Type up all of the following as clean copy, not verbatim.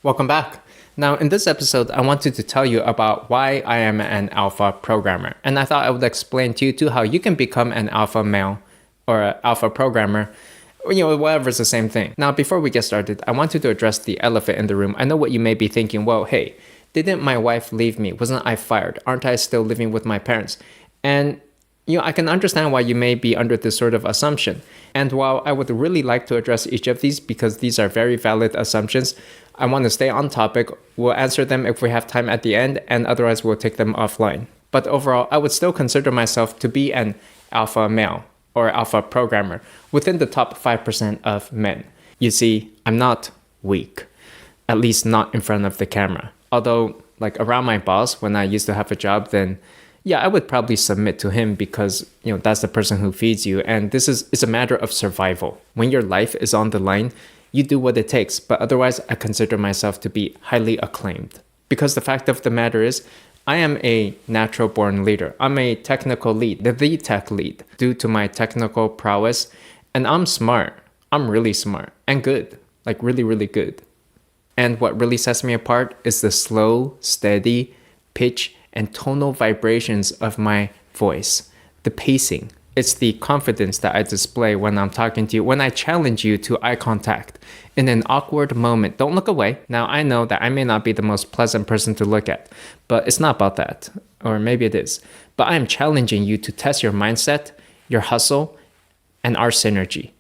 Welcome back. Now, in this episode, I wanted to tell you about why I am an alpha programmer. And I thought I would explain to you too how you can become an alpha male or an alpha programmer. Whatever's the same thing. Now, before we get started, I wanted to address the elephant in the room. I know what you may be thinking. Well, hey, didn't my wife leave me? Wasn't I fired? Aren't I still living with my parents? And I can understand why you may be under this sort of assumption. And while I would really like to address each of these because these are very valid assumptions, I want to stay on topic. We'll answer them if we have time at the end, and otherwise we'll take them offline. But overall, I would still consider myself to be an alpha male or alpha programmer within the top 5% of men. You see, I'm not weak, at least not in front of the camera. Although, like around my boss, when I used to have a job, then I would probably submit to him because, that's the person who feeds you. And this is a matter of survival. When your life is on the line, you do what it takes. But otherwise, I consider myself to be highly acclaimed. Because the fact of the matter is, I am a natural born leader. I'm a technical lead, the tech lead, due to my technical prowess. And I'm smart. I'm really smart and good, like really, really good. And what really sets me apart is the slow, steady pitch and tonal vibrations of my voice, the pacing. It's the confidence that I display when I'm talking to you, when I challenge you to eye contact. In an awkward moment, don't look away. Now, I know that I may not be the most pleasant person to look at, but it's not about that. Or maybe it is. But I am challenging you to test your mindset, your hustle, and our synergy.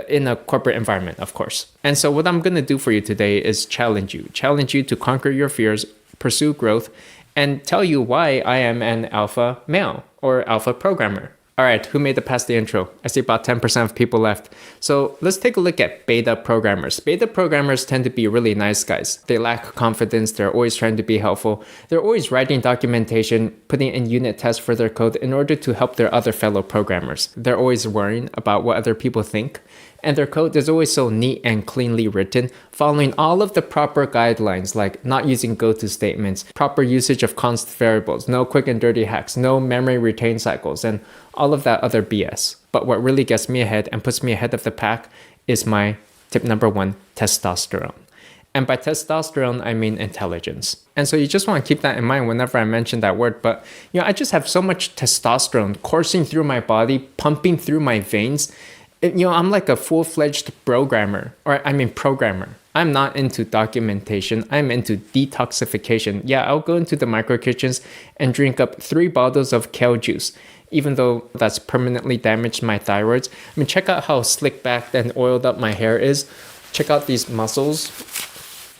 In a corporate environment, of course. And so what I'm going to do for you today is challenge you to conquer your fears, pursue growth, and tell you why I am an alpha male or alpha programmer. All right, who made it past the intro? I see about 10% of people left. So let's take a look at beta programmers. Beta programmers tend to be really nice guys. They lack confidence. They're always trying to be helpful. They're always writing documentation, putting in unit tests for their code in order to help their other fellow programmers. They're always worrying about what other people think. And their code is always so neat and cleanly written, following all of the proper guidelines like not using goto statements, proper usage of const variables, no quick and dirty hacks, no memory retain cycles, and all of that other BS. But what really gets me ahead and puts me ahead of the pack is my tip number 1, testosterone. And by testosterone, I mean intelligence. And so you just want to keep that in mind whenever I mention that word. But, I just have so much testosterone coursing through my body, pumping through my veins. I'm like a full-fledged programmer. I'm not into documentation. I'm into detoxification. Yeah, I'll go into the micro kitchens and drink up 3 bottles of kale juice, even though that's permanently damaged my thyroids. Check out how slick backed and oiled up my hair is. Check out these muscles.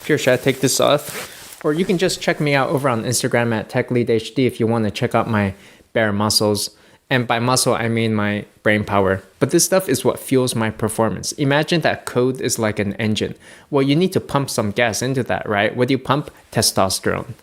Here, should I take this off? Or you can just check me out over on Instagram at TechLeadHD if you want to check out my bare muscles. And by muscle, I mean my brain power. But this stuff is what fuels my performance. Imagine that code is like an engine. Well, you need to pump some gas into that, right? What do you pump? Testosterone.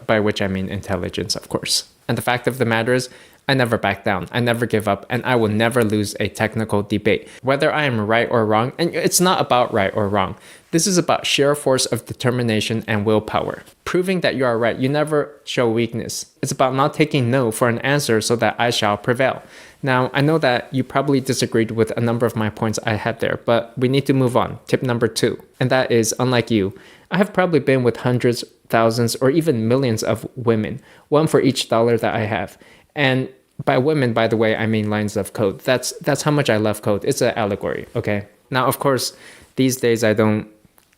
By which I mean intelligence, of course. And the fact of the matter is, I never back down. I never give up. And I will never lose a technical debate. Whether I am right or wrong, and it's not about right or wrong. This is about sheer force of determination and willpower. Proving that you are right. You never show weakness. It's about not taking no for an answer so that I shall prevail. Now, I know that you probably disagreed with a number of my points I had there, but we need to move on. Tip number 2, and that is, unlike you, I have probably been with hundreds, thousands, or even millions of women, one for each dollar that I have. And by women, by the way, I mean lines of code. That's how much I love code. It's an allegory, okay? Now, of course, these days I don't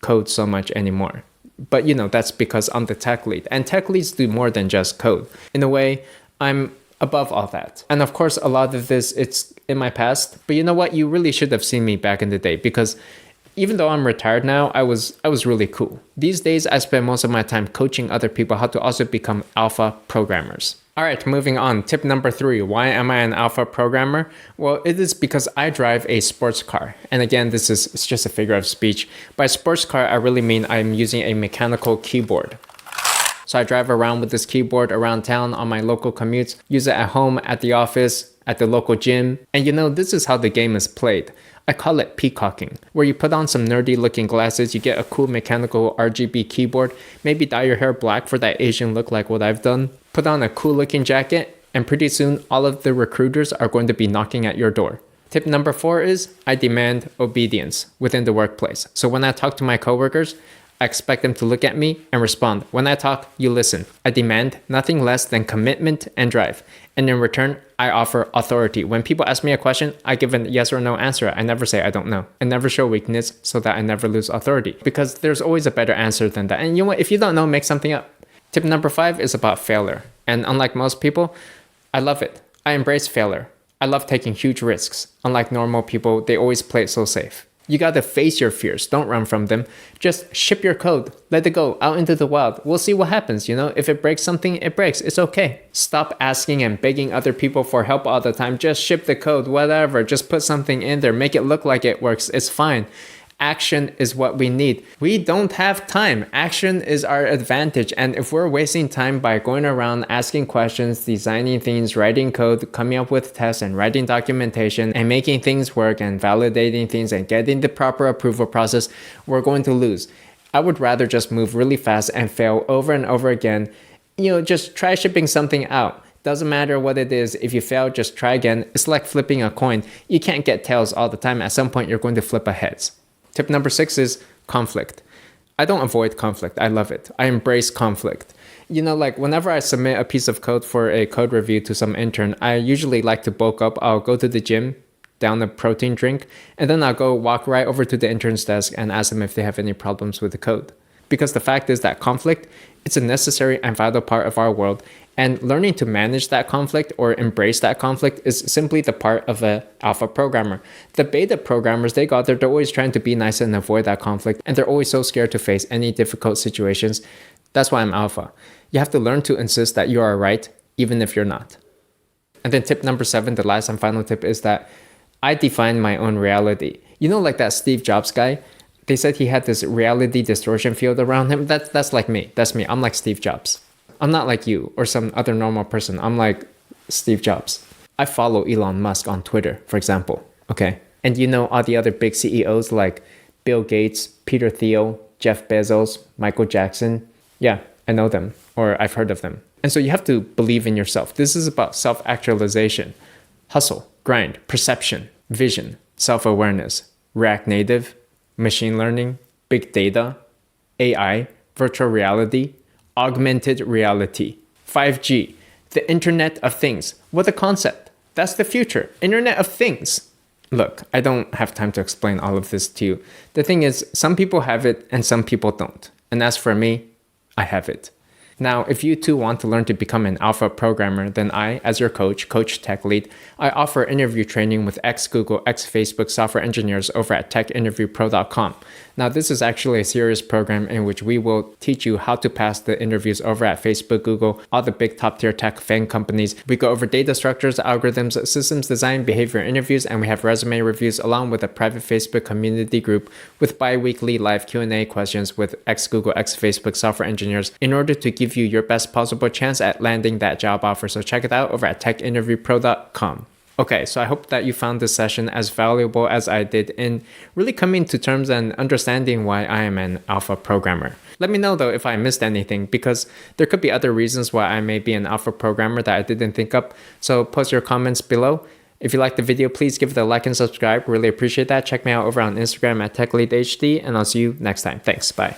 code so much anymore. But that's because I'm the tech lead. And tech leads do more than just code. In a way, I'm above all that. And of course, a lot of this, it's in my past. But you know what? You really should have seen me back in the day because even though I'm retired now, I was really cool. These days, I spend most of my time coaching other people how to also become alpha programmers. All right, moving on. Tip number 3, why am I an alpha programmer? Well, it is because I drive a sports car. And again, it's just a figure of speech. By sports car, I really mean I'm using a mechanical keyboard. So I drive around with this keyboard around town on my local commutes, use it at home, at the office, at the local gym. And this is how the game is played. I call it peacocking, where you put on some nerdy looking glasses, you get a cool mechanical RGB keyboard, maybe dye your hair black for that Asian look like what I've done, put on a cool looking jacket, and pretty soon all of the recruiters are going to be knocking at your door. Tip number 4 is I demand obedience within the workplace. So when I talk to my coworkers, I expect them to look at me and respond. When I talk, you listen. I demand nothing less than commitment and drive. And in return, I offer authority. When people ask me a question, I give a yes or no answer. I never say I don't know. I never show weakness so that I never lose authority. Because there's always a better answer than that. And you know what? If you don't know, make something up. Tip number 5 is about failure. And unlike most people, I love it. I embrace failure. I love taking huge risks. Unlike normal people, they always play it so safe. You gotta face your fears. Don't run from them. Just ship your code. Let it go out into the wild. We'll see what happens, you know? If it breaks something, it breaks. It's okay. Stop asking and begging other people for help all the time. Just ship the code, whatever. Just put something in there. Make it look like it works. It's fine. Action is what we need. We don't have time. Action is our advantage. And if we're wasting time by going around asking questions, designing things, writing code, coming up with tests and writing documentation and making things work and validating things and getting the proper approval process, we're going to lose. I would rather just move really fast and fail over and over again. You know, just try shipping something out. Doesn't matter what it is. If you fail, just try again. It's like flipping a coin. You can't get tails all the time. At some point, you're going to flip a heads. Tip number 6 is conflict. I don't avoid conflict. I love it. I embrace conflict. You know, like whenever I submit a piece of code for a code review to some intern, I usually like to bulk up. I'll go to the gym, down a protein drink, and then I'll go walk right over to the intern's desk and ask them if they have any problems with the code. Because the fact is that conflict, it's a necessary and vital part of our world. And learning to manage that conflict or embrace that conflict is simply the part of an alpha programmer. The beta programmers, they got there, they're always trying to be nice and avoid that conflict. And they're always so scared to face any difficult situations. That's why I'm alpha. You have to learn to insist that you are right, even if you're not. And then tip number 7, the last and final tip, is that I define my own reality. You know, like that Steve Jobs guy? They said he had this reality distortion field around him. That's like me. That's me. I'm like Steve Jobs. I'm not like you or some other normal person. I'm like Steve Jobs. I follow Elon Musk on Twitter, for example. Okay. And you know all the other big CEOs like Bill Gates, Peter Thiel, Jeff Bezos, Michael Jackson. Yeah, I know them, or I've heard of them. And so you have to believe in yourself. This is about self-actualization, hustle, grind, perception, vision, self-awareness, React Native, machine learning, big data, AI, virtual reality, augmented reality, 5G, the Internet of Things. What a concept. That's the future. Internet of Things. Look, I don't have time to explain all of this to you. The thing is, some people have it and some people don't. And as for me, I have it. Now, if you too want to learn to become an alpha programmer, then I, as your coach, Coach TechLead, I offer interview training with ex-Google, ex-Facebook software engineers over at techinterviewpro.com. Now, this is actually a serious program in which we will teach you how to pass the interviews over at Facebook, Google, all the big top-tier tech FANG companies. We go over data structures, algorithms, systems design, behavior interviews, and we have resume reviews along with a private Facebook community group with bi-weekly live Q&A questions with ex-Google, ex-Facebook software engineers in order to give you your best possible chance at landing that job offer. So check it out over at techinterviewpro.com. Okay, so I hope that you found this session as valuable as I did in really coming to terms and understanding why I am an alpha programmer. Let me know though if I missed anything, because there could be other reasons why I may be an alpha programmer that I didn't think up. So post your comments below. If you liked the video, please give it a like and subscribe. Really appreciate that. Check me out over on Instagram at TechLeadHD, and I'll see you next time. Thanks. Bye.